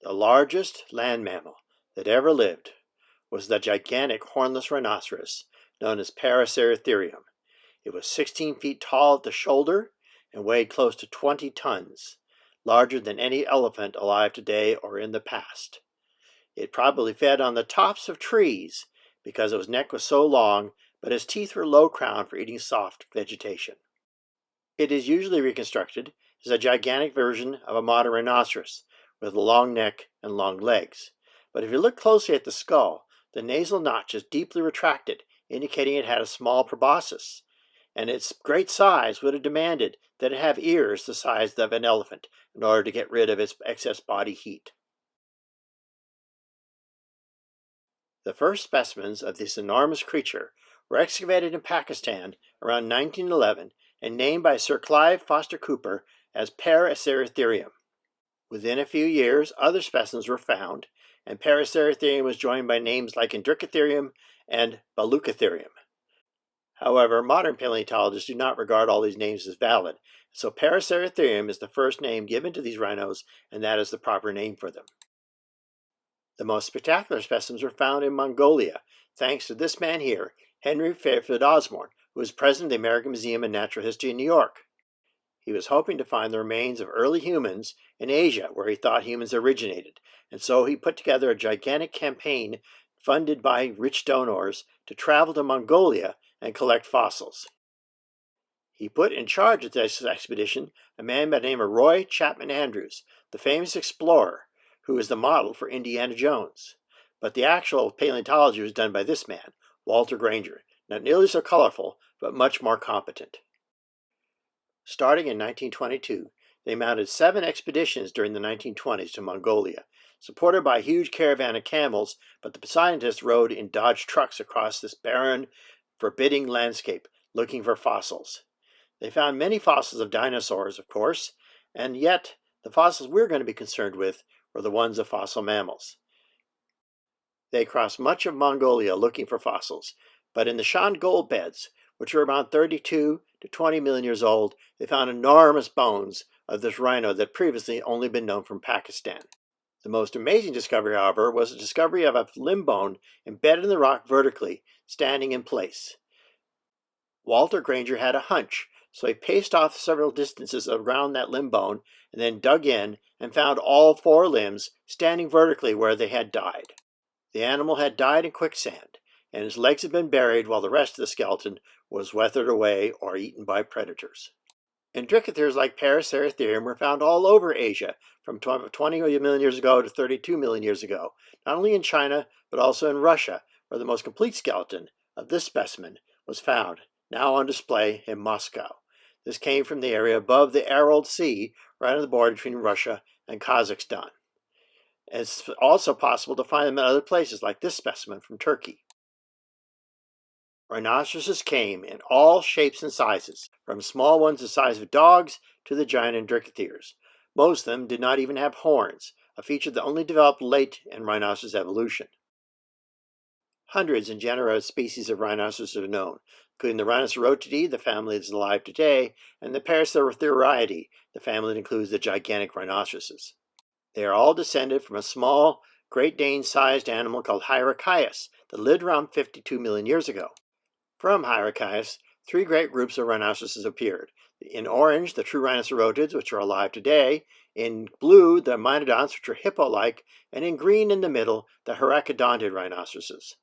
The largest land mammal that ever lived was the gigantic hornless rhinoceros known as Paraceratherium. It was 16 feet tall at the shoulder and weighed close to 20 tons, larger than any elephant alive today or in the past. It probably fed on the tops of trees because its neck was so long, but its teeth were low-crowned for eating soft vegetation. It is usually reconstructed as a gigantic version of a modern rhinoceros, with a long neck and long legs. But if you look closely at the skull, the nasal notch is deeply retracted, indicating it had a small proboscis, and its great size would have demanded that it have ears the size of an elephant in order to get rid of its excess body heat. The first specimens of this enormous creature were excavated in Pakistan around 1911 and named by Sir Clive Foster Cooper as Paraceratherium. Within a few years, other specimens were found, and Paraceratherium was joined by names like Indricotherium and Balucotherium. However, modern paleontologists do not regard all these names as valid, so Paraceratherium is the first name given to these rhinos, and that is the proper name for them. The most spectacular specimens were found in Mongolia, thanks to this man here, Henry Fairfield Osborn, who was president of the American Museum of Natural History in New York. He was hoping to find the remains of early humans in Asia, where he thought humans originated, and so he put together a gigantic campaign funded by rich donors to travel to Mongolia and collect fossils. He put in charge of this expedition a man by the name of Roy Chapman Andrews, the famous explorer, who is the model for Indiana Jones. But the actual paleontology was done by this man, Walter Granger, not nearly so colorful, but much more competent. Starting in 1922, they mounted 7 expeditions during the 1920s to Mongolia, supported by a huge caravan of camels, but the scientists rode in Dodge trucks across this barren, forbidding landscape, looking for fossils. They found many fossils of dinosaurs, of course, and yet the fossils we're going to be concerned with were the ones of fossil mammals. They crossed much of Mongolia looking for fossils, but in the Shan gold beds, which were about 32 to 20 million years old, they found enormous bones of this rhino that previously only been known from Pakistan. The most amazing discovery, however, was the discovery of a limb bone embedded in the rock vertically, standing in place. Walter Granger had a hunch, so he paced off several distances around that limb bone and then dug in and found all 4 limbs standing vertically where they had died. The animal had died in quicksand, and his legs had been buried while the rest of the skeleton was weathered away or eaten by predators. Indricotheres like Paraceratherium were found all over Asia, from 20 million years ago to 32 million years ago, not only in China, but also in Russia, where the most complete skeleton of this specimen was found, now on display in Moscow. This came from the area above the Aral Sea, right on the border between Russia and Kazakhstan. It's also possible to find them in other places, like this specimen from Turkey. Rhinoceroses came in all shapes and sizes, from small ones the size of dogs to the giant Indricotheres. Most of them did not even have horns, a feature that only developed late in rhinoceros evolution. Hundreds and genera of species of rhinoceros are known, including the Rhinocerotidae, the family that is alive today, and the Paraceratheriidae, the family that includes the gigantic rhinoceroses. They are all descended from a small, Great Dane-sized animal called Hyraceus that lived around 52 million years ago. From Hyraceus, 3 great groups of rhinoceroses appeared. In orange, the true rhinocerotids, which are alive today. In blue, the mynodonts, which are hippo-like. And in green in the middle, the hyracodontid rhinoceroses.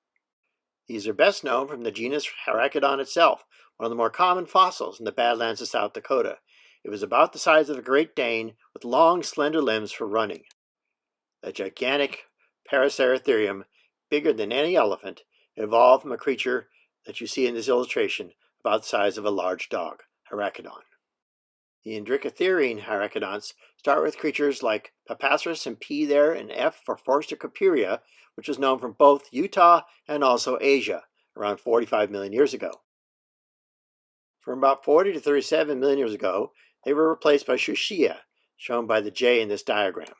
These are best known from the genus Hyracoodon itself, one of the more common fossils in the Badlands of South Dakota. It was about the size of a Great Dane, with long, slender limbs for running. The gigantic Paraceratherium, bigger than any elephant, evolved from a creature that you see in this illustration, about the size of a large dog, Hyracoodon. The Indricotherine hyracoodonts start with creatures like Papacetus and P there, and F for Forstercoperia, which was known from both Utah and also Asia, around 45 million years ago. From about 40 to 37 million years ago, they were replaced by Shushia, shown by the J in this diagram.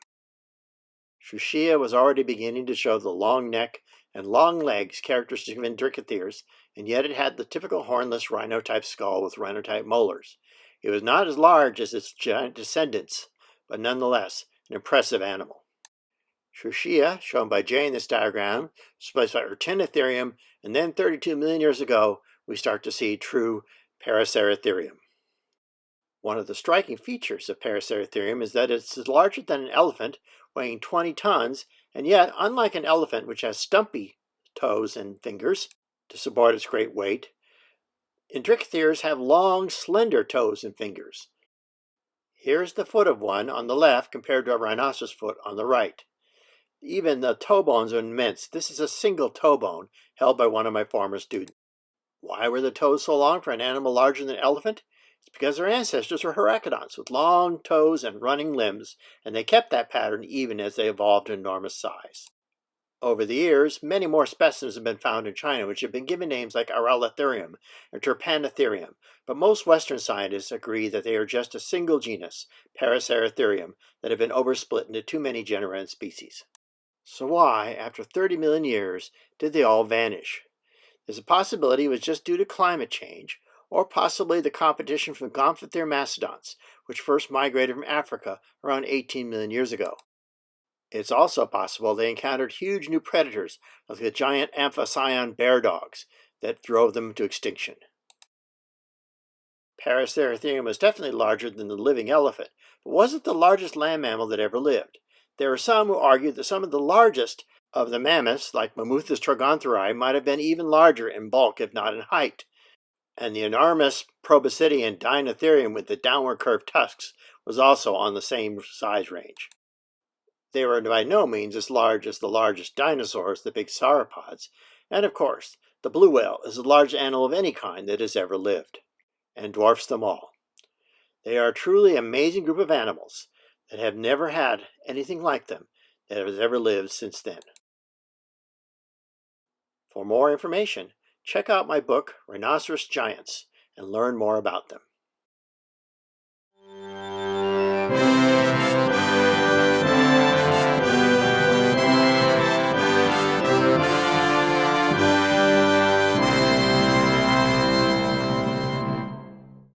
Shushia was already beginning to show the long neck and long legs characteristic of Indricotheres, and yet it had the typical hornless rhino-type skull with rhino-type molars. It was not as large as its giant descendants, but nonetheless an impressive animal. Shushia, shown by J in this diagram, split by 10etherium, and then 32 million years ago, we start to see true Paraceratherium. One of the striking features of Paraceratherium is that it's larger than an elephant, weighing 20 tons, and yet, unlike an elephant which has stumpy toes and fingers to support its great weight, Indricotheres have long, slender toes and fingers. Here's the foot of one on the left compared to a rhinoceros foot on the right. Even the toe bones are immense. This is a single toe bone held by one of my former students. Why were the toes so long for an animal larger than an elephant? It's because their ancestors were heracodonts with long toes and running limbs, and they kept that pattern even as they evolved to enormous size. Over the years, many more specimens have been found in China, which have been given names like Aralatherium and Trypanotherium, but most Western scientists agree that they are just a single genus, Paraceratherium, that have been oversplit into too many genera and species. So why, after 30 million years, did they all vanish? There's a possibility it was just due to climate change, or possibly the competition from Gomphothere mastodons, which first migrated from Africa around 18 million years ago. It's also possible they encountered huge new predators, like the giant Amphicyon bear dogs, that drove them to extinction. Paraceratherium was definitely larger than the living elephant, but wasn't the largest land mammal that ever lived. There are some who argue that some of the largest of the mammoths, like Mammuthus trogontheri, might have been even larger in bulk, if not in height. And the enormous proboscidean Dinotherium with the downward curved tusks was also on the same size range. They were by no means as large as the largest dinosaurs, the big sauropods, and of course, the blue whale is the largest animal of any kind that has ever lived, and dwarfs them all. They are a truly amazing group of animals that have never had anything like them that has ever lived since then. For more information, check out my book, Rhinoceros Giants, and learn more about them.